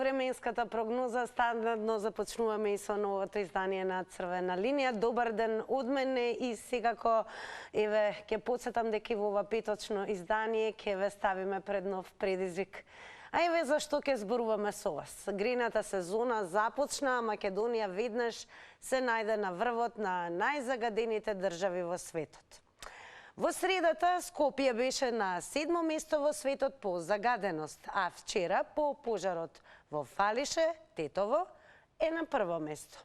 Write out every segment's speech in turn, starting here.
временската прогноза. Стандардно започнуваме и со новото издание на Црвена линија. Добар ден од мене и секако ќе подсетам дека во ова петочно издание ќе ве ставиме пред нов предизвик. А еве зашто ќе зборуваме со вас. Грејната сезона започна, а Македонија веднаш се најде на врвот на најзагадените држави во светот. Во средата Скопје беше на 7-мо место во светот по загаденост, а вчера по пожарот во Фалише, Тетово, е на прво место.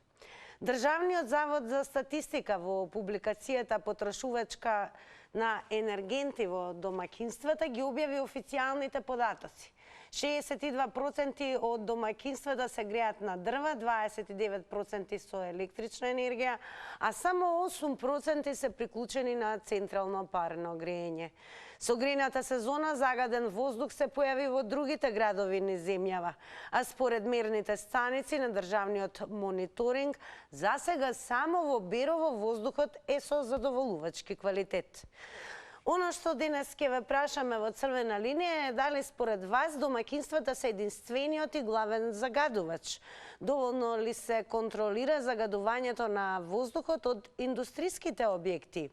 Државниот завод за статистика во публикацијата потрошувачка на енергенти во домакинствата ги објави официјалните податоци. 62% од домакинствата се греат на дрва, 29% со електрична енергија, а само 8% се приклучени на централно парно грејење. Со грејната сезона загаден воздух се појави во другите градови низ земјава, а според мерните станици на државниот мониторинг, засега само во Берово воздухот е со задоволувачки квалитет. Оно што денес ќе ве прашаме во Црвена линија е дали според вас домакинствата се единствениот и главен загадувач. Доволно ли се контролира загадувањето на воздухот од индустриските објекти?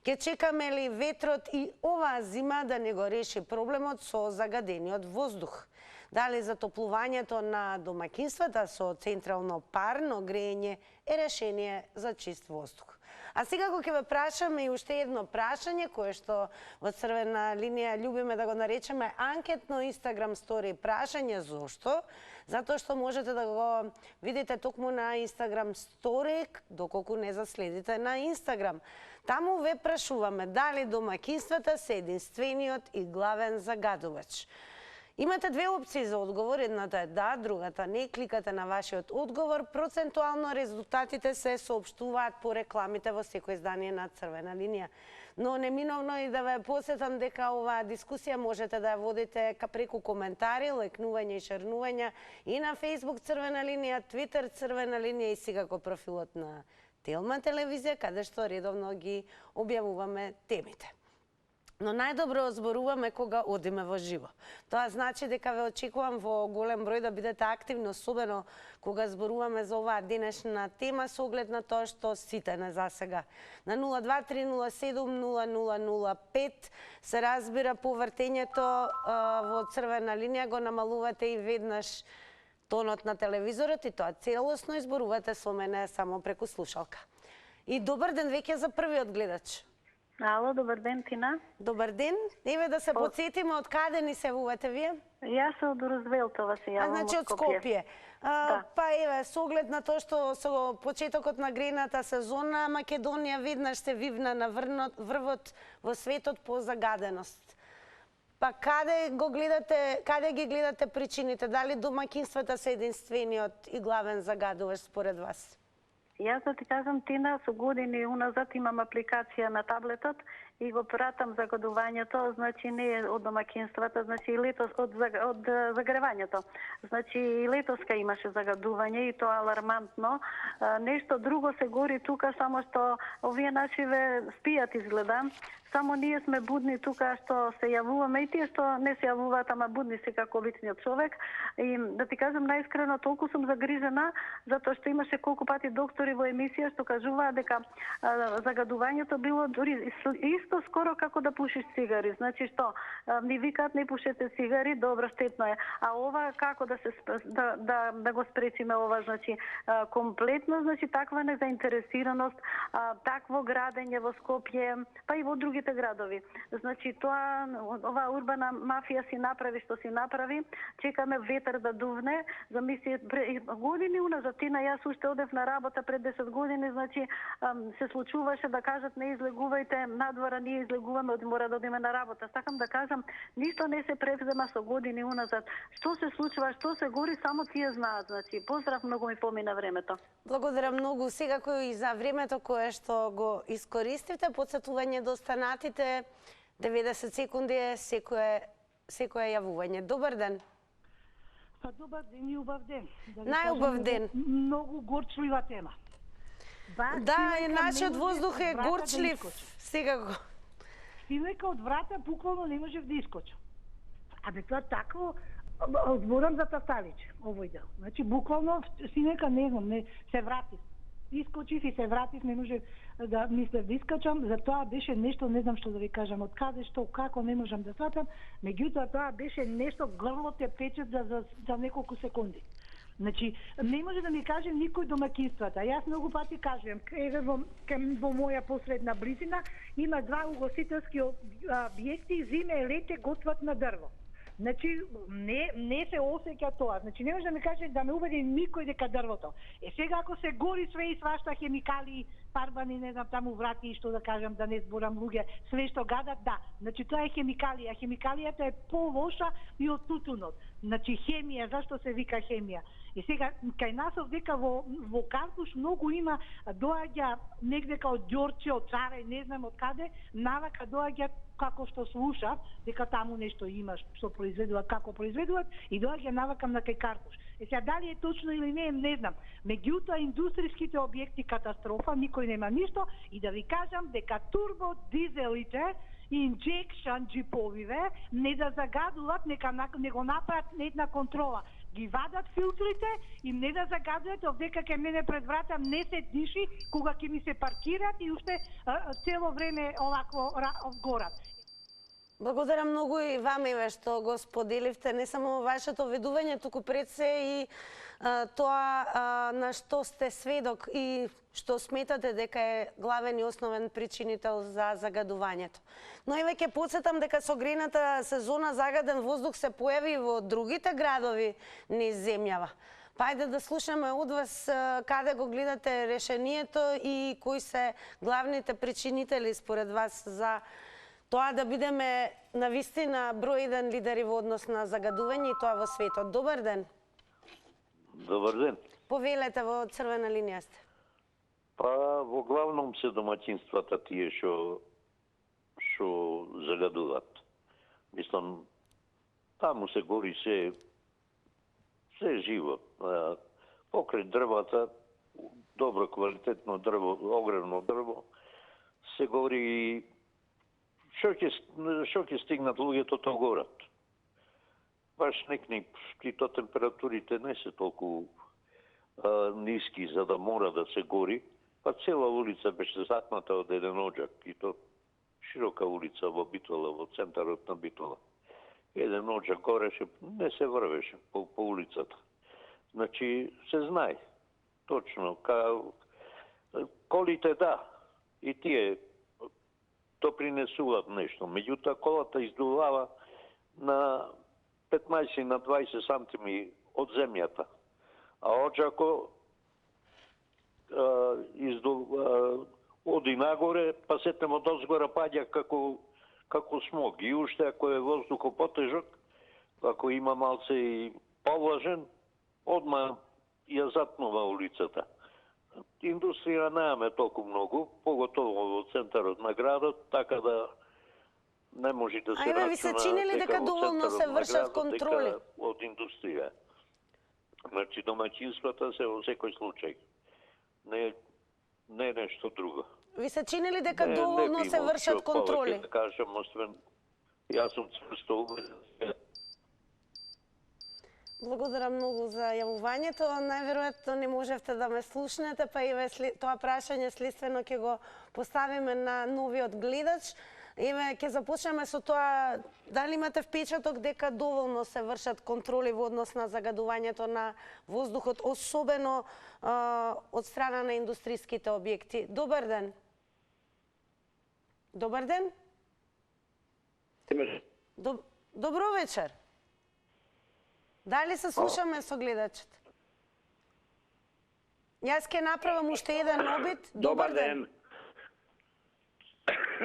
Ќе чекаме ли ветрот и оваа зима да не го реши проблемот со загадениот воздух? Дали затоплувањето на домакинствата со централно парно грејење е решение за чист воздух? А секако ќе ве прашаме и уште едно прашање кое што во Црвена линија љубиме да го наречеме анкетно Инстаграм стори прашање. Зошто? Затоа што можете да го видите токму на Инстаграм стори доколку не заследите на Инстаграм. Таму ве прашуваме дали домакинствата се единствениот и главен загадувач. Имате две опции за одговор, едната е да, другата не. Кликате на вашиот одговор. Процентуално резултатите се соопштуваат по рекламите во секој издание на Црвена линија. Но неминовно и да ве посетам дека оваа дискусија можете да ја водите преку коментари, лекнување и шернување и на Facebook Црвена линија, Twitter Црвена линија и секако профилот на Телма телевизија, каде што редовно ги објавуваме темите. Но најдобро зборуваме кога одиме во живо. Тоа значи дека ве очекувам во голем број да бидете активни, особено кога зборуваме за оваа денешна тема со оглед на тоа што сите не засега. На 023070005 се разбира по вртењето во Црвена линија го намалувате и веднаш тонот на телевизорот и тоа целосно изборувате со мене само преку слушалка. И добар ден веќе за првиот гледач. Ало, добар ден, Тина. Добар ден. Еве да се подсетиме од каде ни се јавувате вие? Јас се од Розвелтова се јавувам. Значи од Скопје. Да. Па еве, со оглед на тоа што со почетокот на грејната сезона Македонија веднаш се вивна на врвот во светот по загаденост. Па каде ги гледате причините? Дали домакинствата се единствениот и главен загадувач според вас? Јас да ти кажам, Тина, со години уназад имам апликација на таблетот и го пратам загадувањето, значи не од домакинствата, значи и летос од загревањето. Значи и летоска имаше загадување и тоа алармантно. Нешто друго се гори тука, само што овие нашиве спијат изгледа. Само ние сме будни тука што се јавуваме и тие што не се јавуваат, ама будни се како обичниот човек. И да ти кажам најискрено, толку сум загрижена затоа што имаше колку пати доктори во емисија што кажуваа дека загадувањето било дури исто скоро како да пушиш цигари. Значи што ни викаат не пушете цигари, добро, штетно е. А ова како да се да го спречиме ова, значи комплетно, значи таква незаинтересираност, такво градење во Скопје, па и во другите градови. Значи тоа оваа урбана мафија си направи што си направи. Чекаме ветер да дувне. Замисли години уназад, Тина, јас уште одев на работа пред 10 години, значи се случуваше да кажат не излегувајте надвора, ние излегуваме, мора да одиме на работа. Сакам да кажам, ништо не се превзема со години уназад. Што се случува, што се гори, само тие знаат. Значи, поздрав, многу ми помина времето. Благодарам многу секако и за времето кое што го искористивте. Подсетување до станатите, 90 секунди е секое јавување. Добар ден. Па добар ден и убав ден. Најубав ден. Многу горчлива тема. Да, и нашиот воздух е горчлив, секако. Стилека од врата буквално не можев да искочам. Абе тоа такво Зборам за Тафталич, овој дел. Значи, буквално, синека, не знам, не, се вратив. Искочив и се вратив, не може да мислев да искачам, за тоа беше нешто, не знам што да ви кажам, од каде, што, како, не можам да сватам, меѓутоа тоа беше нешто, грло те пече за неколку секунди. Значи, не може да ми каже никој домакинствата. Јас многу пати кажувам, еве во моја посредна близина има два угостителски објекти, зиме, лете, готват на дрво. Значи, не се осеќа тоа. Значи, не може да ми каже да ме убеди никој дека дрвото. Сега ако се гори све и свашта хемикали, фарбани, не знам, таму врати и што да кажам, да не зборам луѓе, све што гадат, да. Значи, тоа е хемикалија. Хемикалијата е полоша и од тутунот. Значи, хемија, зашто се вика хемија? И сега, кај нас овдека во Карпуш многу има, доаѓа негдека од Ѓорче, од Царе, не знам од каде, навака доаѓа како што слушав, дека таму нешто има што произведуваат, како произведуваат, и доаѓа навакам на кај Карпуш. Сега, дали е точно или не знам. Меѓутоа, индустријските објекти катастрофа, никој нема ништо, и да ви кажам дека турбо дизелите, инжекшн джиповиве, не да загадуваат, нека не го направат една контрола. Ги вадат филтрите и не да загадуваат, овдека кај мене пред врата не се диши кога ќе ми се паркираат и уште цело време овакво горат. Благодарам многу и вам, Еве, што го споделивте не само вашето ведување, туку пред се и тоа на што сте сведок и што сметате дека е главен и основен причинител за загадувањето. Но еве ќе потсетам дека со грејната сезона загаден воздух се појави во другите градови низ земјава. Па ајде да слушаме од вас каде го гледате решението и кои се главните причинители според вас за тоа да бидеме навистина број 1 лидери во однос на загадување и тоа во светот. Добар ден. Добар ден. Повелете, во црвена линија сте. Па во главном се домаќинствата тие што загадуваат. Мислам, таму се гори се живо. Покрај дрвата, добро квалитетно дрво, огромно дрво, се гори и што ќе стигнат луѓето то горат. Баш некни, и то температурите не се толку ниски за да мора да се гори, па цела улица беше захната од еден оџак, и то широка улица во Битола, во центарот на Битола. Еден оџак гореше, не се врвеше по улицата. Значи, се знае, точно, колите да, и тие допринесуваат нешто. Меѓутоа, колата издувава на 15 на 20 сантими од земјата. А оџако оди нагоре, па сетем од озгора паѓа како смог. И уште ако е воздухот потежок, ако има малце и повлажен, одма ја затнува улицата. Индустрија немаме толку многу, поготово во центарот на градот, така да не може да се рачуна. Ви се чини ли дека доволно се вршат контроли? Од индустрија. Значи, домаќинствата се во секој случај. Не е нешто друго. Ви се чини ли дека доволно се вршат контроли? Да кажам, освен, јас сум цврсто убеден. Благодарам многу за јавувањето. Најверојатно не можевте да ме слушнете, па еве тоа прашање следствено ќе го поставиме на новиот гледач. Еве, ќе започнеме со тоа, дали имате впечаток дека доволно се вршат контроли во однос на загадувањето на воздухот, особено од страна на индустријските објекти. Добар ден. Добар ден. Добро вечер. Дали се слушаме со гледачот? Јас ќе направам уште еден обид. Добар ден.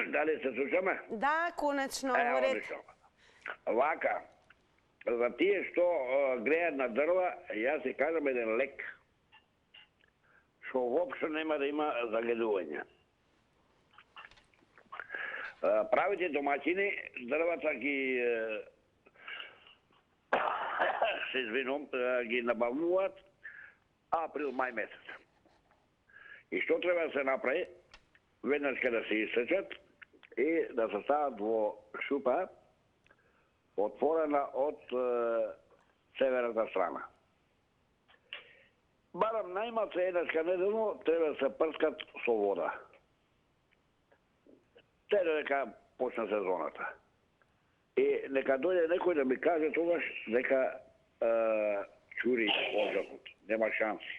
Дали се слушаме? Да, конечно, во ред. Вака, за тие што греат на дрва, јас си кажам еден лек, што воопшто нема да има загадување. Правите домаќини, дрвата ги се извинувам, ги набавуваат април-мај месец. И што треба да се направи? Веднаш да се исечат и да се стават во шупа, отворена од северната страна. Барам најмалце еднашка неделно треба да се прскат со вода. Те дека почна сезоната. И нека дојде некој да ми каже тогаш дека чури ожакот. Нема шанси.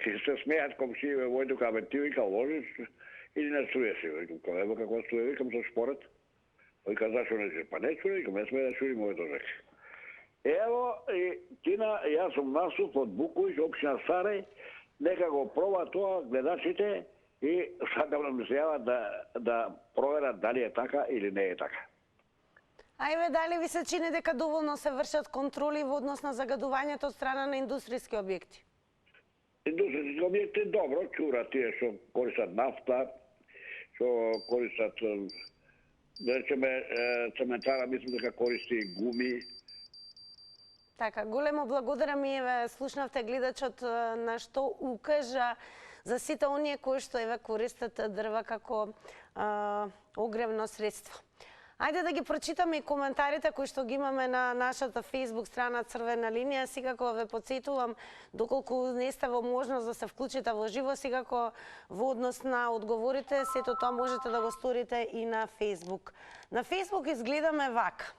И се смејат комшије војдука, абе ти вика ложиш или не струјеш? Викам, ево како струја, викам со шпоред. Вика, зашо не чури? Па не чури, викам, не сме да чури мојот ожак. Ево, и Тина, јас сум насуп од Букуиш, општина Сарај, нека го проба тоа гледачите и сакам да ми се јават да проверат дали е така или не е така. Ајве, дали ви се чини дека доволно се вршат контроли во однос на загадувањето од страна на индустријски објекти? Индустријски објекти добро чурат тие што користат нафта, што користат, да речеме, цементара, мислам дека користи гуми. Така, големо благодарам и еве слушнавте гледачот на што укажа за сите оние кои што еве користат дрва како огревно средство. Ајде да ги прочитаме и коментарите кои што ги имаме на нашата Facebook страна Црвена линија. Секако ве потсетувам, доколку не сте во можност да се вклучите во живо, секако во однос на одговорите, сето тоа можете да го сторите и на Facebook. На Facebook изгледаме вака.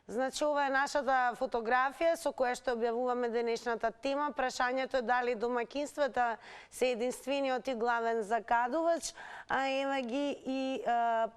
Значи, ова е нашата фотографија со која што објавуваме денешната тема. Прашањето е дали домаќинствата се единствениот и главен загадувач, а еве ги и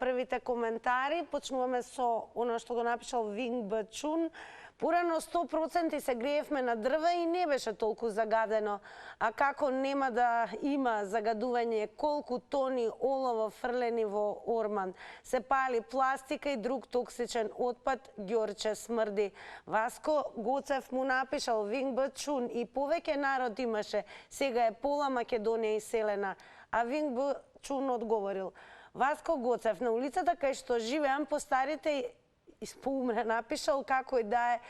првите коментари. Почнуваме со оно што го напишал Винг Бачун. Порано 100% се греевме на дрва и не беше толку загадено. А како нема да има загадување, колку тони олово фрлени во орман. Се пали пластика и друг токсичен отпад, Ѓорче смрди. Васко Гоцев му напишал Винг Бачун и повеќе народ имаше. Сега е пола Македонија иселена. А Винг Бачун одговорил. Васко Гоцев, на улицата кај што живеам, по старите поумре напишал како и да е,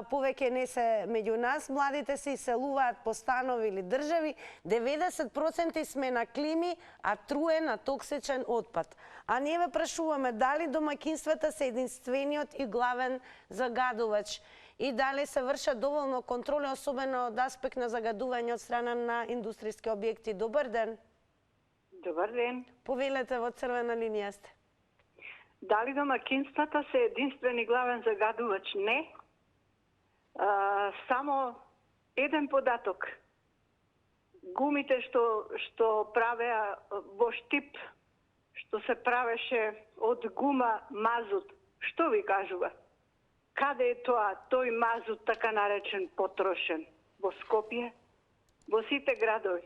повеќе не се меѓу нас, младите се иселуваат по станови или држави, 90% сме на клими, а труе на токсичен отпад. А ние ве прашуваме дали домаќинствата се единствениот и главен загадувач и дали се вршат доволно контроли, особено од аспект на загадување од страна на индустријски објекти. Добар ден. Добар ден. Повелете, во Црвена линија сте. Дали домаќинствата се единствени главен загадувач? Не. Само еден податок. Гумите што правеа во Штип, што се правеше од гума мазут, што ви кажува? Каде е тоа, тој мазут така наречен потрошен? Во Скопје? Во сите градови.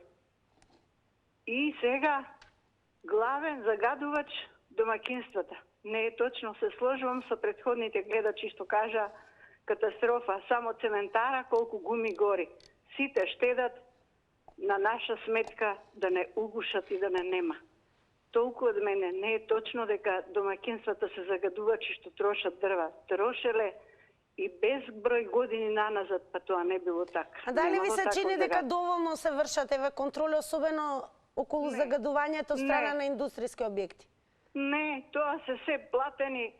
И сега главен загадувач домаќинствата. Не е точно, се сложувам со претходните гледачи што кажа катастрофа, само цементара колку гуми гори. Сите штедат на наша сметка да не угушат и да не нема. Толку од мене не е точно дека домаќинствата се загадувачи што трошат дрва. Трошеле и без број години наназад, па тоа не било така. А дали ви се чини дека доволно се вршат еве контроли, особено околу загадувањето од страна на индустријски објекти? Не, тоа се платени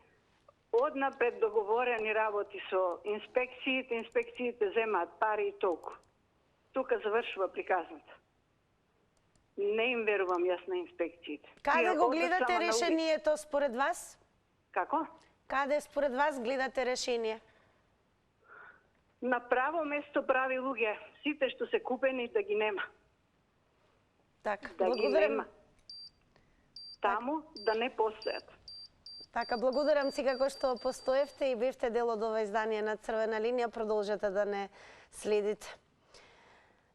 однапред договорени работи со инспекциите. Инспекциите земаат пари и толку. Тука завршува приказната. Не им верувам јас на инспекциите. Каде го гледате решението според вас? Како? Каде според вас гледате решение? На право место прави луѓе. Сите што се купени да ги нема. Така, да ги нема. Таму да не постојат. Така, благодарам си како што постоевте и бевте дел од ова издание на Црвена линија. Продолжете да не следите.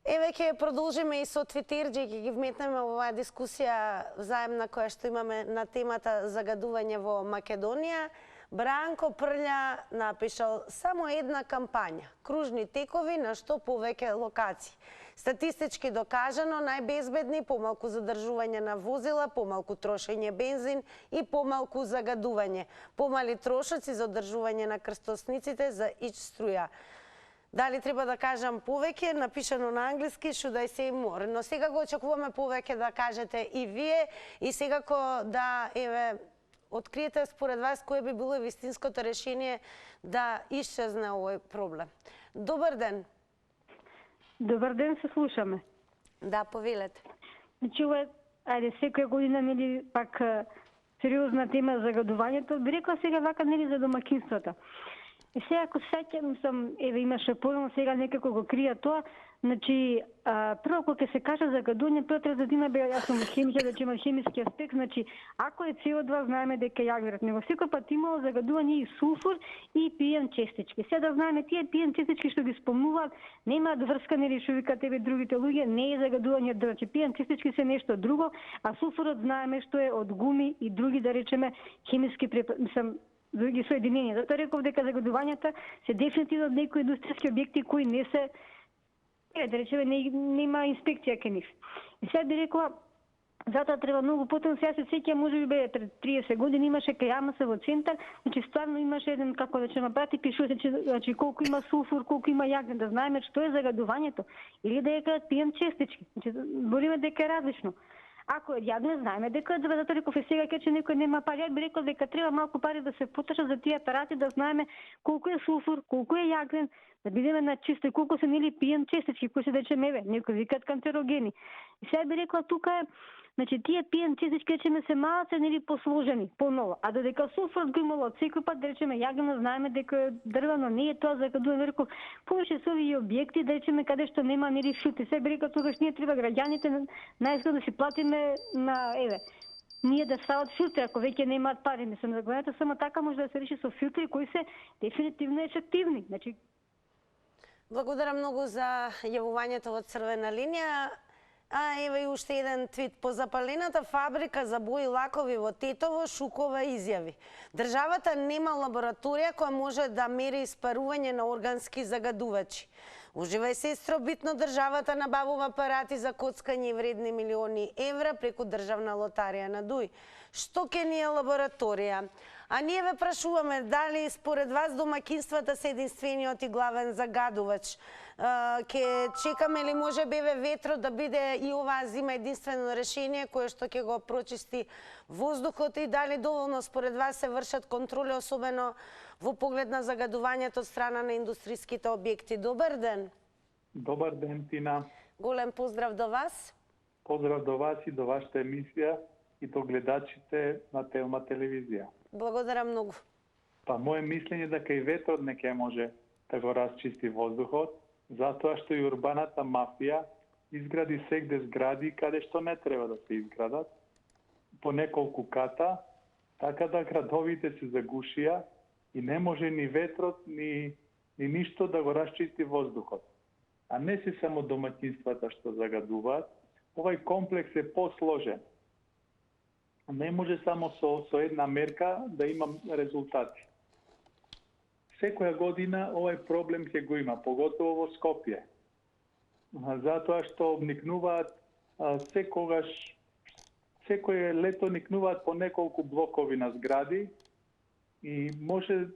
Еве ќе продолжиме и со Твитерџи, ќе ги вметнеме во оваа дискусија заемна која што имаме на темата загадување во Македонија. Бранко Прља напишал само една кампања, кружни текови на што повеќе локации. Статистички докажано најбезбедни, помалку задржување на возила, помалку трошење бензин и помалку загадување, помали трошоци за одржување на крстосниците за ич струја. Дали треба да кажам повеќе, напишано на англиски, should I say more. Но секако очекуваме повеќе да кажете и вие и секако да откриете според вас кој би било вистинското решение да исчезне овој проблем. Добар ден. Добар ден, се слушаме. Да, повелете. Значи, ова е, ајде, секоја година, нели, пак сериозна тема загадувањето. Би рекла сега вака, нели, за домакинствата. И сега, ако сеќам сам, еве, имаше порано, сега некако го крија тоа, значи, прво кога ќе се каже загадување, прво треба да има, јас сум химичар, да има хемиски аспект, значи, ако е CO2, знаеме дека е јагверот, него секој пат имало загадување и сулфур и PM честички. Сега да знаеме, тие PM честички што ги спомнуваат, немаат врска, нели, што викаат тебе другите луѓе, не е загадување, значи, PM честички се нешто друго, а сулфурот знаеме што е од гуми и други, да речеме, хемиски други соединенија. Затоа реков дека загадувањата се дефинитивно од некои индустријски објекти кои не се, да речеме, нема инспекција кај нив. И сега би рекла, затоа треба многу потом, сега се сеќам, може би пред 30 години имаше кај АМС во центар, значи стварно имаше еден, како да речеме, апарат и пишува, значи колку има сулфур, колку има јагнен, да знаеме што е загадувањето, или да ја кажат PM честички. Значи, збориме дека е различно. Ако е јагнен, знаеме дека е, затоа реков е сега че некој нема пари, ја би рекол дека треба малку пари да се потрошат за тие апарати, да знаеме колку е сулфур, колку е јагнен, да бидеме на чисто и колку се нели PM честички, кои се речеме, некои викаат канцерогени. И сега би рекла тука е, значи тие PM честички речеме се малце нели посложени, поново, а додека сулфурот го имало од секој пат, да речеме јагнено, знаеме дека е дрвено, не е тоа загадување, реков, повеќе се овие објекти, да речеме каде што нема нели филтри. Сега би рекла тогаш ние треба граѓаните најскоро да си платиме на ние да стават филтри, ако веќе немаат пари. Мислам, загадувањето само така може да се реши со филтри кои се дефинитивно ефективни. Значи, благодарам многу за јавувањето во црвена линија. Еве и уште еден твит. По запалената фабрика за бои и лакови во Тетово шокова изјави. Државата нема лабораторија која може да мери испарување на органски загадувачи. Уживај, сестро, битно државата набавува апарати за коцкање и вредни милиони евра преку државна лотарија на Дуј. Што ке ни е лабораторија? А ние ве прашуваме дали според вас домакинствата се единствениот и главен загадувач. Ке чекаме ли може беве ветро да биде и оваа зима единствено решение кое што ќе го прочисти воздухот и дали доволно според вас се вршат контроли, особено во поглед на загадувањето од страна на индустријските објекти. Добар ден. Добар ден, Тина. Голем поздрав до вас. Поздрав до вас и до вашата емисија и до гледачите на Телма телевизија. Благодарам многу. Па, моje мислење дека и ветрот не ќе може да го расчисти воздухот, затоа што и урбаната мафија изгради сегде згради каде што не треба да се изградат, по неколку ката, така да градовите се загушија и не може ни ветрот, ни ништо да го расчисти воздухот. А не се само домаќинствата што загадуваат, овај комплекс е посложен. Не може само со една мерка да имам резултати. Секоја година овај проблем ќе го има, поготово во Скопје. Затоа што вникнуваат секој лето никнуваат по неколку блокови на згради и моје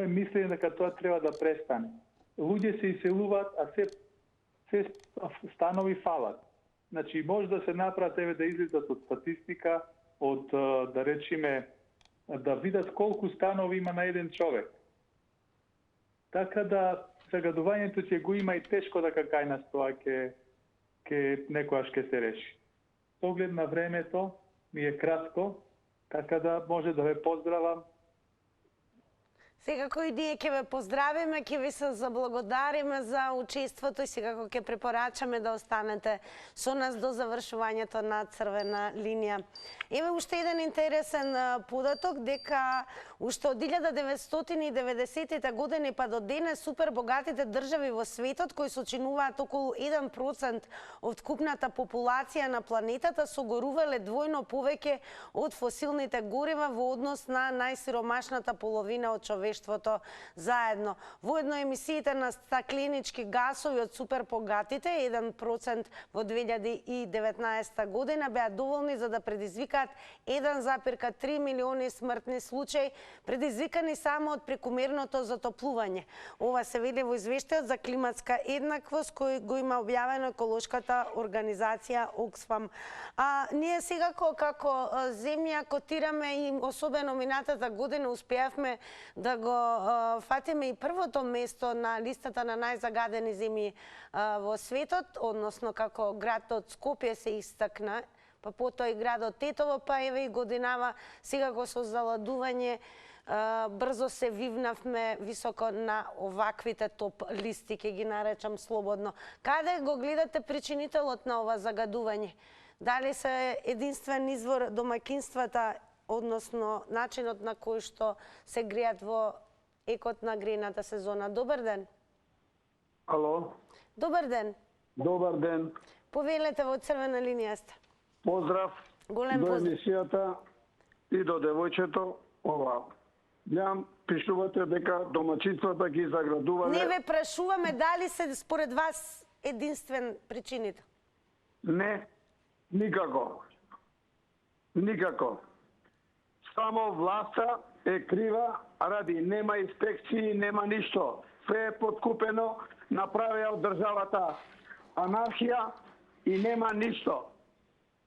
мислење дека тоа треба да престане. Луѓе се иселуваат, а се станови фалат. Значи, може да се направат, да излезат од статистика, од, да речиме, да видат колку станови има на еден човек. Така да, загадувањето ќе го има и тешко дека кај нас тоа некојаш ќе се реши. С оглед на времето ми е кратко, така да може да ве поздравам. Секако и ние ќе ве поздравиме, ќе ви се заблагодариме за учеството и секако ќе препорачаме да останете со нас до завршувањето на црвена линија. Еве уште еден интересен податок дека уште од 1990-те години па до денес супер богатите држави во светот кои сочинуваат околу 1% од вкупната популација на планетата согорувале двојно повеќе од фосилните горива во однос на најсиромашната половина од човештвото заедно. Воедно емисиите на стакленички гасови од супербогатите 1% во 2019 година беа доволни за да предизвикаат 1,3 милиони смртни случаи, предизвикани само од прекумерното затоплување. Ова се вели во извештајот за климатска еднаквост кој го има објавено еколошката организација Оксфам. Ние сега како земја котираме и особено минатата година успеавме да го фатиме и првото место на листата на најзагадени земји во светот, односно како градот Скопје се истакна, па потоа и градот Тетово, па еве и годинава секако со заладување брзо се вивнавме високо на оваквите топ листи, ќе ги наречам слободно. Каде го гледате причинителот на ова загадување? Дали се единствен извор домакинствата, односно начинот на кој што се греат во екот на грејната сезона? Добар ден. Ало. Добар ден. Добар ден. Повелете, во црвена линија сте. Поздрав. Голем до поздрав. емисијата и до девојчето. Ова. Јам пишувате дека домаќинствата ги заградувале. Не ве прашуваме дали се според вас единствен причинител. Не, никако. Никако. Само власта е крива, ради нема инспекции, нема ништо. Све е подкупено, направија од државата анархија и нема ништо.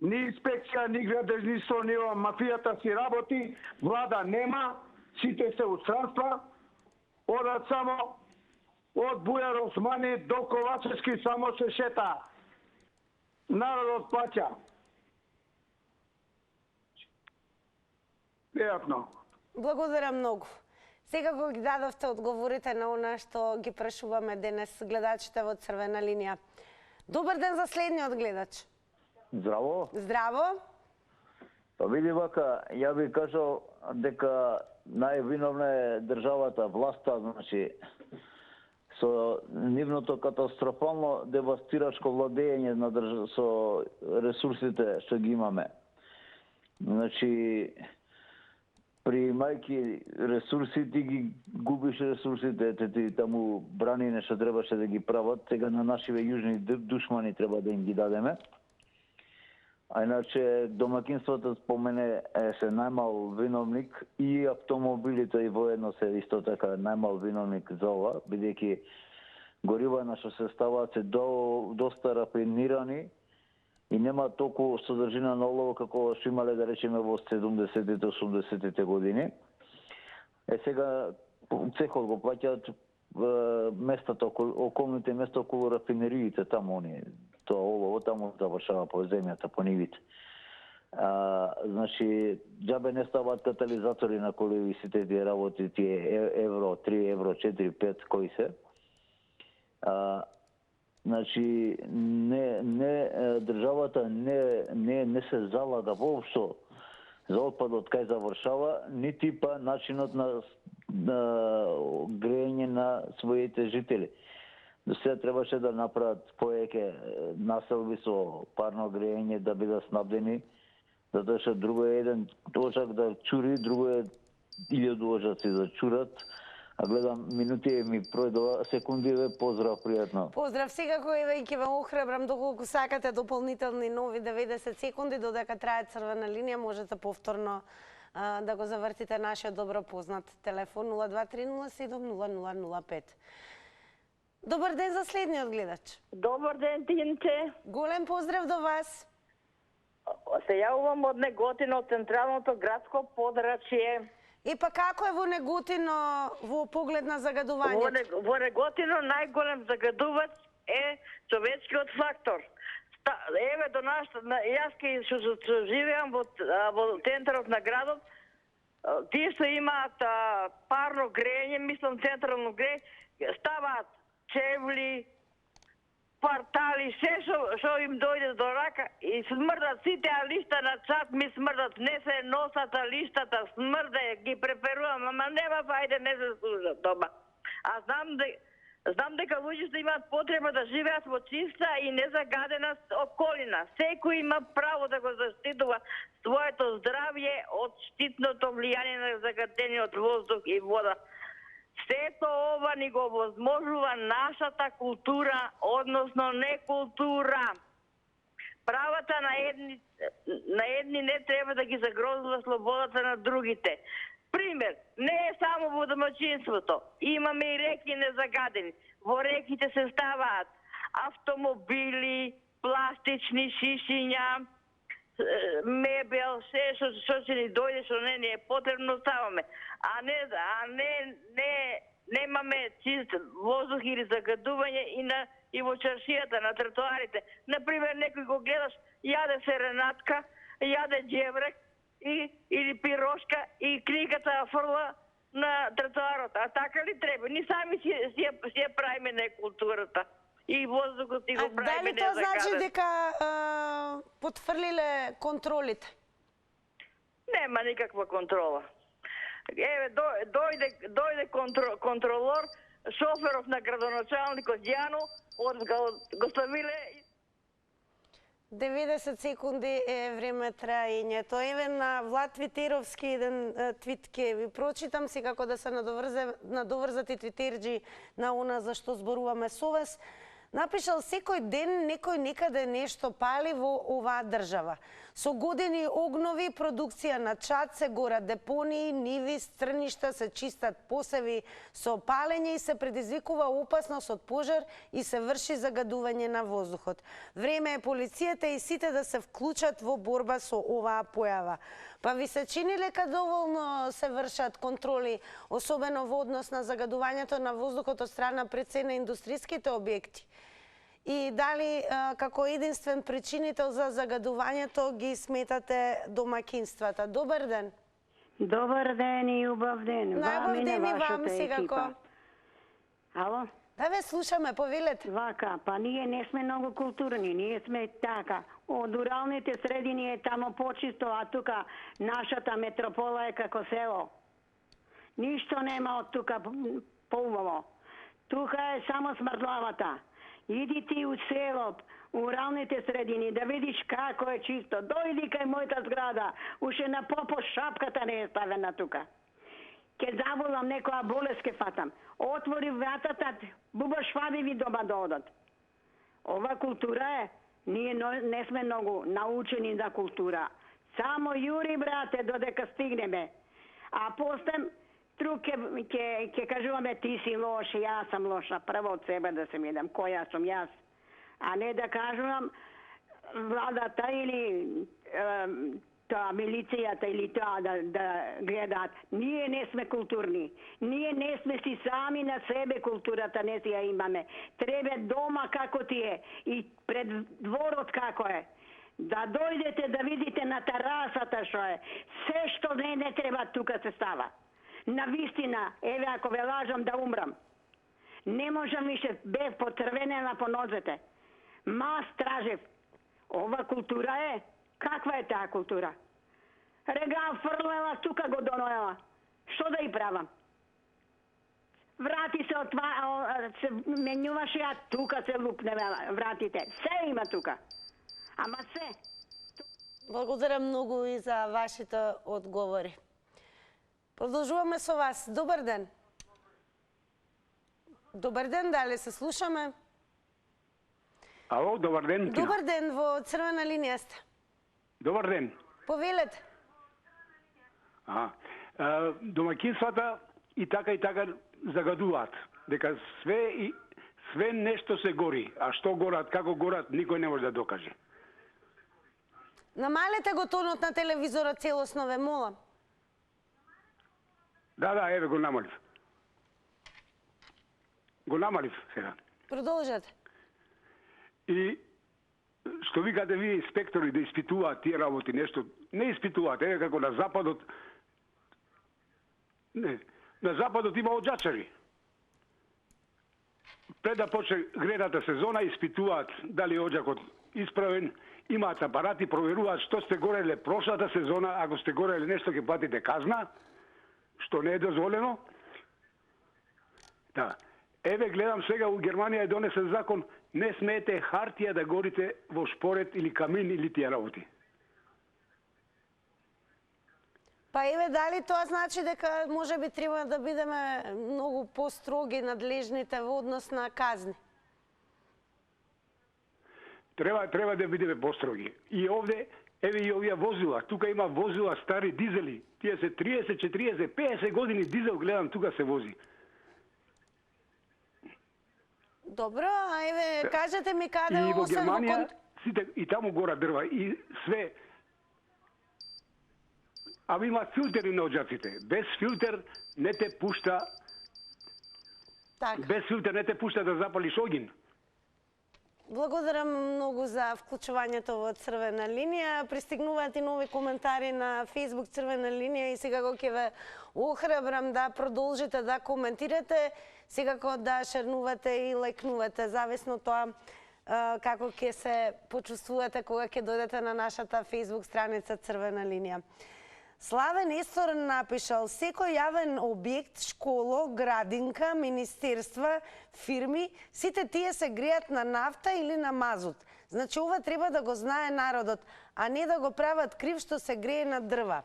Ни инспекција, ни градежништво, ни мафијата си работи, влада нема, сите се у странства, одат само од Бујар Османи до Ковачевски само се шета. Народот плаќа. Пријатно. Благодарам многу. Секако ги дадовте одговорите на она што ги прашуваме денес гледачите во црвена линија. Добар ден за следниот гледач. Здраво. Здраво. Па види вака, ја би кажал дека највиновна е државата, власта, значи, со нивното катастрофално девастирачко владење на со ресурсите што ги имаме. Значи, примајки ресурси, ти ги губиш ресурсите, ти таму брани нешто требаше да ги прават, сега на нашиве јужни душмани треба да им ги дадеме. А иначе домакинството спомене се најмал виновник и автомобилите и воедно се исто така најмал виновник за ова, бидејќи горива на што се ставаат се доста рафинирани и нема толку содржина на олово како што имале да речеме во 70-тите, 80-тите години. Сега цехот го плаќаат местата, околните места околу рафинериите, таму они, тоа олово таму завршава по земјата, по нивите. Значи, џабе не ставаат катализатори на коли сите тие работи, тие евро 3, евро 4, 5, кои се. Значи, државата не се залага воопшто за отпадот кај завршава, нити па начинот на грејење на своите жители. До сега требаше да направат поеќе населби со парно грејење да бидат снабдени, затоа што друго е еден ожак да чури, друго е 1000 ожаци да чурат. А гледам, минути ми пројдова, секунди ве, поздрав, пријатно. Поздрав, секако еве и ќе ве охрабрам доколку сакате дополнителни нови 90 секунди, додека трае црвена линија, можете повторно да го завртите нашиот добро познат телефон 0230700005. Добар ден за следниот гледач. Добар ден, Тинче. Голем поздрав до вас. Се јавувам од Неготино, централното градско подрачје. И па како е во Неготино во поглед на загадувањето? Во Неготино најголем загадувач е човечкиот фактор. Еве до нас, јас ке што живеам во центарот на градот, тие што имаат парно грејење, мислам централно грејење, ставаат чевли, партали, се што им дојде до рака и смрдат сите, а листа на чат ми смрдат, не се носат листата, смрде, ги преперувам, ама нема фајде, не се служат дома. А знам дека луѓето имаат потреба да живеат во чиста и незагадена околина. Секој има право да го заштитува своето здравје од штитното влијание на загадениот воздух и вода. Сето ова ни го возможува нашата култура, односно некултура. Правата на едни не треба да ги загрозува слободата на другите. Пример, не е само во домаќинството. Имаме и реки незагадени. Во реките се ставаат автомобили, пластични шишиња, мебел, се што ќе ни дојде, што не ни е потребно, ставаме. А не немаме чист воздух или загадување и во чаршијата, на тротоарите. Например, некој го гледаш, јаде серенатка, јаде џебрек или пирошка и книгата фрла на тротоарот. А така ли треба? Ни сами си ја правиме некултурата. И воздухот и го правиме незакаден. Дали тоа значи дека потврлиле контролите? Нема никаква контрола. Еве, дојде контролор, шоферов на градоначалникот Јано, го ставиле... 90 секунди е време траењето. Еве на Влад Твитеровски еден твит ке ви прочитам, си како да се надоврзат и твитерџи на она за што зборуваме со вас. Напишал: секој ден некој некаде нешто пали во оваа држава. Со години огнови, продукција на чад, се горат депонии, ниви, стрништа, се чистат посеви со палење и се предизвикува опасност од пожар и се врши загадување на воздухот. Време е полицијата и сите да се вклучат во борба со оваа појава. Па ви се чини дека доволно се вршат контроли, особено во однос на загадувањето на воздухот од страна пред се на индустријските објекти? И дали како единствен причинител за загадувањето ги сметате домакинствата? Добар ден. Добар ден и убав ден. Најубав ден и вам секако. Ало? Да ве слушаме, повелете. Вака, па ние не сме многу културни, ние сме така. Од уралните средини е тамо почисто, а тука нашата метропола е како село. Ништо нема од тука поубаво. Тука е само смрдлавата. Иди ти у село, уралните средини, да видиш како е чисто. Дојди кај мојата зграда, уште на попо шапката не е ставена тука. Ке заволам некоја болест ке фатам. Отвори вратата, бубашвади ви дома да одат. Ова култура е, ние не сме многу научени за култура. Само јури, брате, додека стигнеме. А после друг ќе кажуваме ти си лош, јас сам лоша. Прво од себе да се медам, која сум јас. А не да кажувам владата или таа милицијата или таа да гледаат. Ние не сме културни. Ние не сме си сами на себе културата, не си ја имаме. Треба дома како ти е и пред дворот како е. Да дојдете да видите на терасата што е. Се што не треба тука се става. На вистина, еве ако ве лажам да умрам. Не можам више, бев поцрвенена по нозете. Ма стражев. Ова култура е. Каква е таа култура? Рега фрлела, тука го доноела. Што да и правам? Врати се се менјуваше, а тука се лупне вратите. Се има тука. Ама се. Благодарам многу и за вашите одговори. Продолжуваме со вас. Добар ден. Добар ден, дали се слушаме? Ало, добар ден. Добар ден, во црвена линија сте. Добар ден. Повелете. Домакинствата и така загадуваат дека све нешто се гори, а што горат, како горат, никој не може да докаже. Намалете го тонот на телевизорот целосно, ве молам. Да, еве го намалив. Го намалив сега. Продолжете. И што викате ви инспектори да испитуваат тие работи, нешто не испитуваат, еве како на западот. Не, на западот има оджачари. Пред да почне гредната сезона испитуваат дали оджакот исправен, имаат апарати, проверуваат што сте гореле прошлата сезона, ако сте гореле нешто ќе платите казна, што не е дозволено. Да. Еве гледам сега у Германија е донесен закон, не смеете хартија да горите во шпорет или камин или тие работи. Па еве дали тоа значи дека можеби треба да бидеме многу построги надлежните во однос на казни? Треба да бидеме построги. И овде еве и овие возила, тука има возила стари дизели, тие се 30, 40, 50 години дизел гледам тука се вози. Добро, а еве кажете ми каде и во освен Германија сите и таму гора дрва и све ама има филтери на оджаците. Без филтер не те пушта Така. без филтер не те пушта да запалиш огин. Благодарам многу за вклучувањето во Црвена линија. Пристигнуваат и нови коментари на Facebook Црвена линија и секако ќе ве охрабрам да продолжите да коментирате, секако да шернувате и лајкнувате, зависно тоа како ќе се почувствувате кога ќе дојдете на нашата Facebook страница Црвена линија. Славен Естор напишал: секој јавен објект, школо, градинка, министерства, фирми, сите тие се греат на нафта или на мазут. Значи ова треба да го знае народот, а не да го прават крив што се грее на дрва.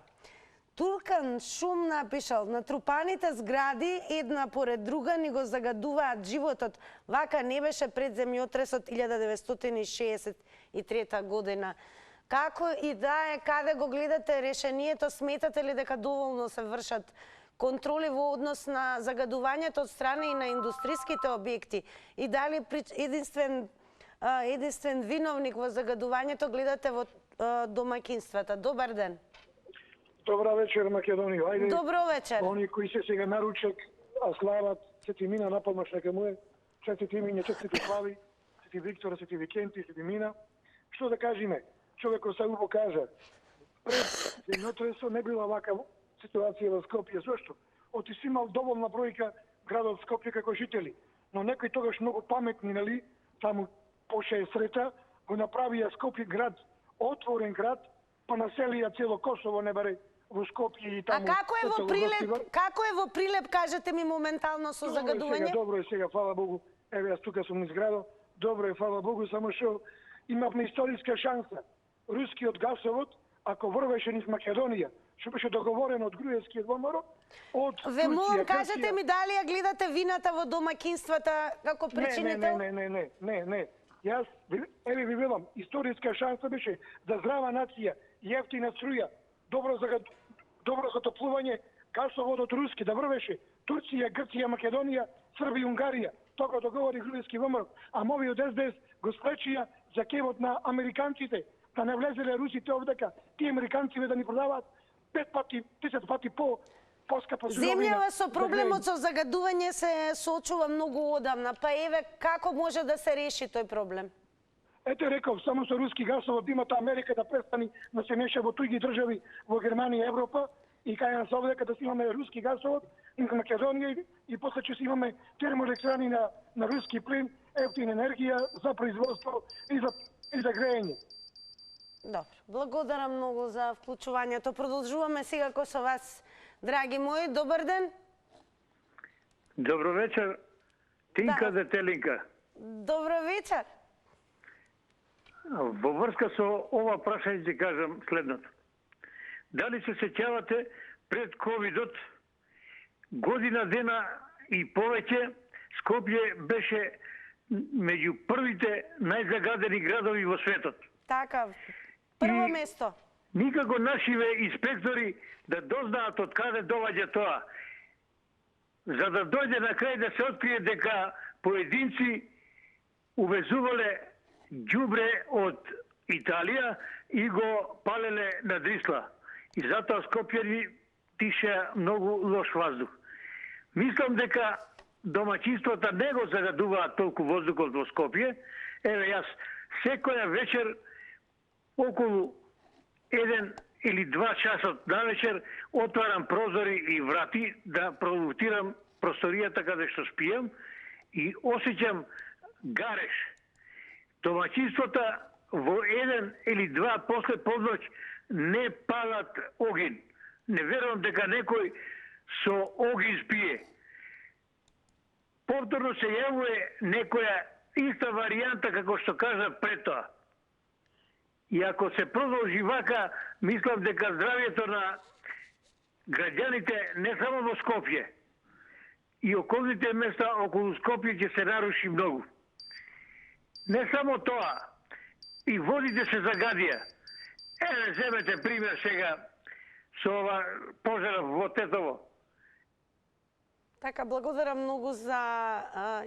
Туркан Шум напишал: натрупаните згради една поред друга ни го загадуваат животот. Вака не беше пред земјотресот 1963 година. Како и да е, каде го гледате решението, сметате ли дека доволно се вршат контроли во однос на загадувањето од страна и на индустријските објекти? И дали единствен виновник во загадувањето гледате во домаќинствата? Добар ден. Добра вечер, Македонија. Ајде. Добро вечер. Они кои се сега на ручек, а слават, се ти мина напомаш нека му е. Честити Мине, честити Слави, честити Виктора, честити Викенти, честити Мина. Што да кажеме? Човекот се убо кажа. Пред земјотресот не била вака ситуација во Скопје. Зошто? Оти си имал доволна бројка градот Скопје како жители. Но некои тогаш многу паметни, нали, таму по 60-та, го направија Скопје град, отворен град, па населија цело Косово, не баре во Скопје и таму. А како е во Прилеп, кажете ми моментално со загадување? Добро е сега, фала Богу. Еве јас тука сум изградо. Добро е, фала Богу, само што имавме историска шанса. Рускиот гасовод, ако врвеше низ Македонија, што беше договорено од Груевскиот ВМРО, од Ве молам, кажете ми дали ја гледате вината во домаќинствата како причинител? Не. Јас, еве ви велам, историска шанса беше за здрава нација, јефтина струја, добро затоплување, гасоводот руски да врвеше Турција, Грција, Македонија, Србија, Унгарија. Тоа договори Груевски ВМРО, а мови од СДС го спречија за кевот на американците, да не влезеле русите овдека, тие американци да ни продаваат 5 пати, 10 пати поскапа суровина. Земјава со проблемот со загадување се соочува многу одамна, па еве како може да се реши тој проблем? Ете реков, само со руски гасовод имата Америка да престани да се меша во туѓи држави, во Германија и Европа, и кај нас овдека да си имаме руски гасовод, и Македонија, и после ќе си имаме термоелектрани на руски плин, ефтина енергија за производство и за грејење. Добро, благодарам многу за вклучувањето. Продолжуваме сега со вас, драги мои. Добар ден. Добро вечер, Тинка Детелинка. Добро вечер. Во врска со ова прашање ќе кажам следното. Дали се сеќавате пред ковидот, година дена и повеќе, Скопје беше меѓу првите најзагадени градови во светот. Така, прво место. Никако нашиве инспектори да дознаат од каде доаѓа тоа. За да дојде на крај да се открие дека поединци увезувале ѓубре од Италија и го палеле на Дрисла. И затоа Скопјани диша многу лош воздух. Мислам дека домаќинствата не го загадуваат толку воздухот во Скопје. Еве јас секоја вечер околу 1 или 2 часот на вечер отварам прозори и врати да продуктирам просторијата каде што спијам и осеќам гареш. Домаќинствата во 1 или 2 после полноќ не палат огин. Не верувам дека некој со огин спие. Повторно се јавува некоја иста варијанта како што кажа пред тоа. И ако се продолжи вака, мислам дека здравјето на граѓаните не само во Скопје и околните места околу Скопје ќе се наруши многу. Не само тоа, и водите се загадија. Еве, земете пример сега со ова пожар во Тетово. Така, благодарам многу за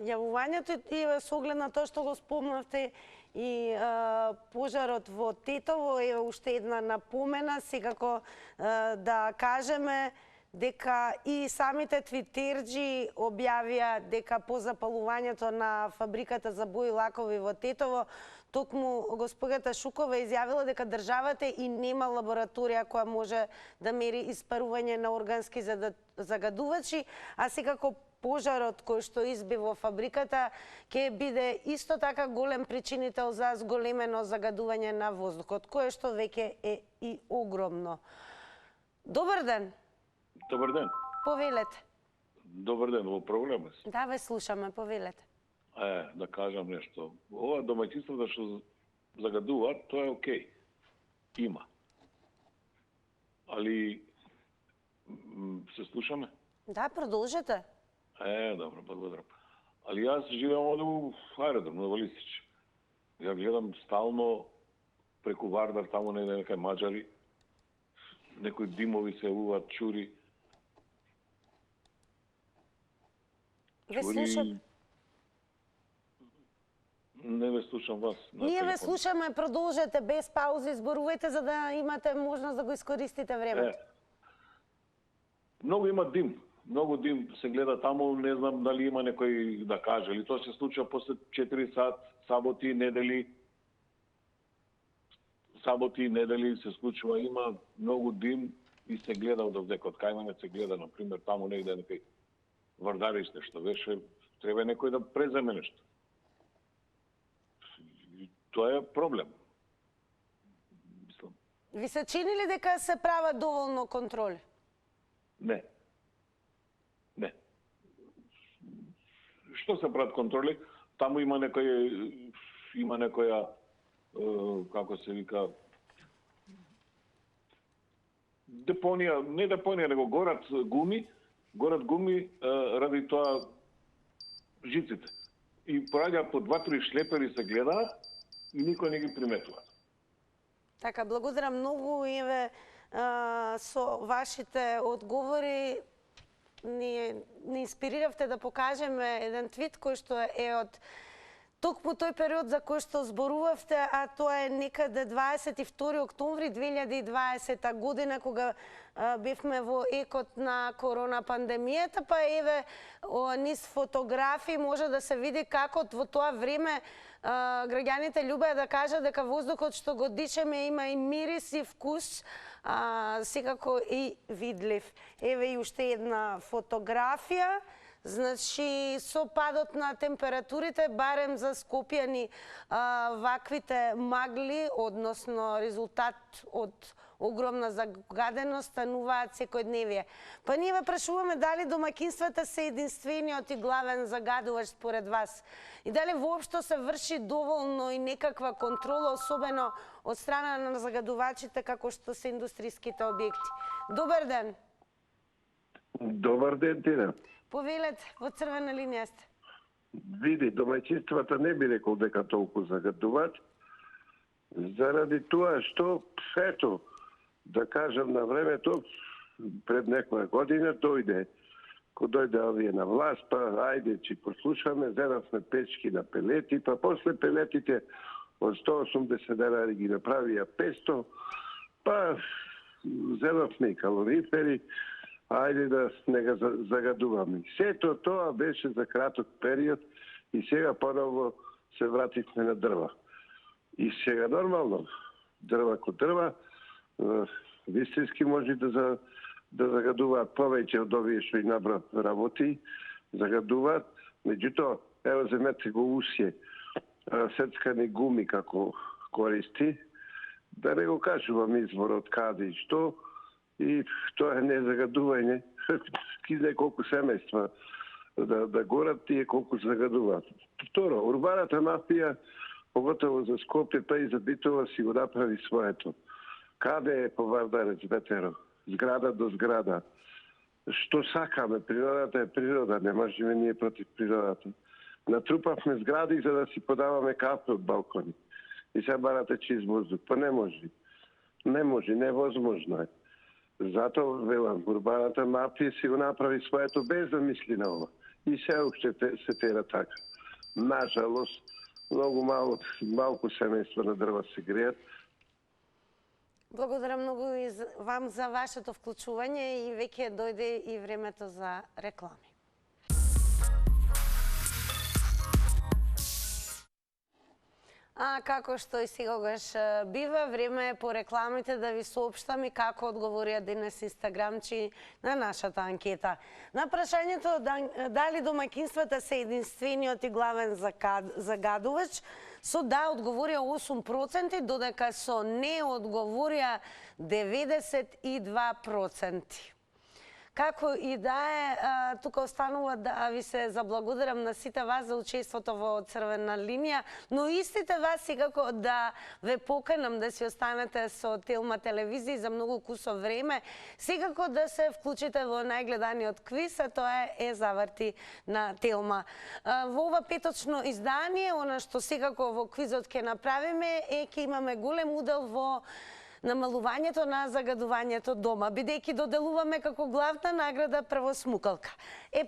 јавувањето и со оглед на тоа што го спомнавте и пожарот во Тетово е уште една напомена, секако да кажеме дека и самите твитерџи објавија дека по запалувањето на фабриката за бои и лакови во Тетово, токму госпогата Шукова изјавила дека државата и нема лабораторија која може да мери испарување на органски загадувачи, а секако пожарот кој што изби во фабриката ќе биде исто така голем причинител за зголемено загадување на воздухот, кое што веќе е и огромно. Добар ден. Добар ден. Повелете. Добар ден, во проблема си. Да, ве слушаме, повелете. Да кажам нешто. Ова домаќинствата што загадуваат, тоа е окей. Има. Али се слушаме? Да, продолжете. Добро, благодарам. Али јас живеам овде у аеродром на Валисич. Ја гледам стално преку Вардар, таму негде некај Маđари, некои димови се јавуваат, чури. Ве слушам. Не ве слушам вас. Ние ве слушаме, продолжете без паузи, зборувајте за да имате можност да го искористите времето. Многу има дим. Многу дим се гледа таму, не знам дали има некој да каже, или тоа се случува после 4 сат, саботи, недели. Саботи, недели се случува, има многу дим и се гледа одовдека. Од Кајманец се гледа, например, таму негде некој Вардаристе што беше, треба некој да преземе нешто. Тоа е проблем. Ви се чини ли дека се прават доволно контроли? Не. Не. Што се прават контроли? Таму има некоја, како се вика, депонија, не депонија, него горат гуми ради тоа жиците. И пораѓа по 2-3 шлепери се гледа и никој не ги приметува. Така, благодарам многу и еве со вашите одговори ни инспириравте да покажеме еден твит кој што е од токму тој период за кој што зборувавте, а тоа е некаде 22 октомври 2020 година, кога бевме во екот на корона пандемијата, па еве низ фотографии може да се види како во тоа време граѓаните љубеа да кажат дека воздухот што го дишеме има и мирис и вкус, секако и видлив. Еве и уште една фотографија. Значи, со падот на температурите, барем за Скопјани, ваквите магли, односно резултат од огромна загаденост, стануваат секојдневие. Па ние ве прашуваме дали домаќинствата се единствениот и главен загадувач според вас? И дали воопшто се врши доволно и некаква контрола, особено од страна на загадувачите како што се индустријските објекти? Добар ден! Добар ден, Тина. Повелете, во црвена линија сте. Види, домаќинствата не би рекол дека толку загадуваат, заради тоа што, ето, да кажам на времето, пред некоја година дојде овие на власт, па ајде, че послушаме, зедавме печки на пелети, па после пелетите од 180 денари ги направија 500, па зедавме и калорифери, ајде да не ga загадуваме. Сето тоа беше за краток период и сега поново се вративме на дрва. И сега нормално, дрва ко дрва, вистински може да загадуваат повеќе од овие што и набрав работи, загадуваат. Меѓутоа, ево земете го усје, сецкани гуми како користи, да не го кажувам изворот каде и што, и тоа е незагадување. Ки знае колку семејства да горат тие колку загадуваат. Второ, урбаната мафија, поготово за Скопје, па и за Битола, си го направи своето. Каде е по Вардарец, Ветеро? Зграда до зграда. Што сакаме? Природата е природа, не можеме ние против природата. Натрупавме згради за да си подаваме кафе од балкони. И сега барате чист воздух. Па не може. Не може, невозможно е. Зато, велам, урбаната мафија си го направи своето без да мисли на ова. И се уште се тера така. Нажалост, многу малку семејства на дрва се греат. Благодарам многу и вам за вашето вклучување и веќе дојде и времето за реклами. А како што и сегогаш бива, време е по рекламите да ви соопштам и како одговорија денес инстаграмчи на нашата анкета. На прашањето дали домаќинствата се единствениот и главен загадувач, со да одговорија 8%, додека со не одговорија 92%. Како и да е, тука останува да ви се заблагодарам на сите вас за учеството во Црвена линија, но истите вас секако да ве поканам да си останете со Телма телевизија за многу кусо време, секако да се вклучите во најгледаниот квиз, а тоа е Заврти на Телма. Во ова петочно издание, она што секако во квизот ќе направиме е ќе имаме голем удел во намалувањето на загадувањето дома, бидејќи доделуваме како главна награда првосмукалка.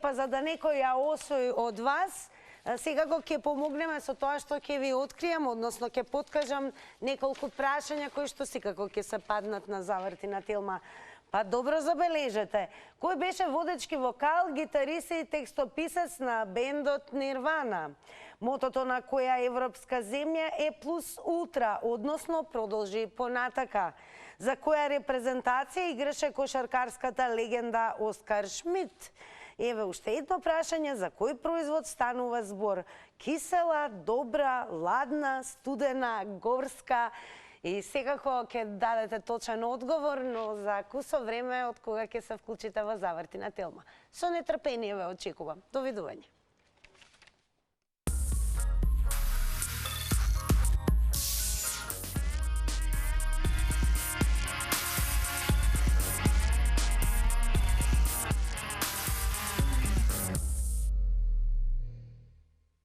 Па за да некој ја освои од вас, секако ќе помогнеме со тоа што ќе ви откријам, односно ќе подкажам неколку прашања кои што секако ќе се паднат на Заврти на Телма. Па добро забележете, кој беше водечки вокал, гитарист и текстописец на бендот Нирвана? Мотото на која европска земја е плюс ултра, односно продолжи понатака. За која репрезентација играше кошаркарската легенда Оскар Шмидт? Еве уште едно прашање, за кој производ станува збор? Кисела, добра, ладна, студена, горска? И секако ќе дадете точен одговор, но за кусо време од кога ќе се вклучите во Заврти на Телма. Со нетрпение ве очекувам. Довидување.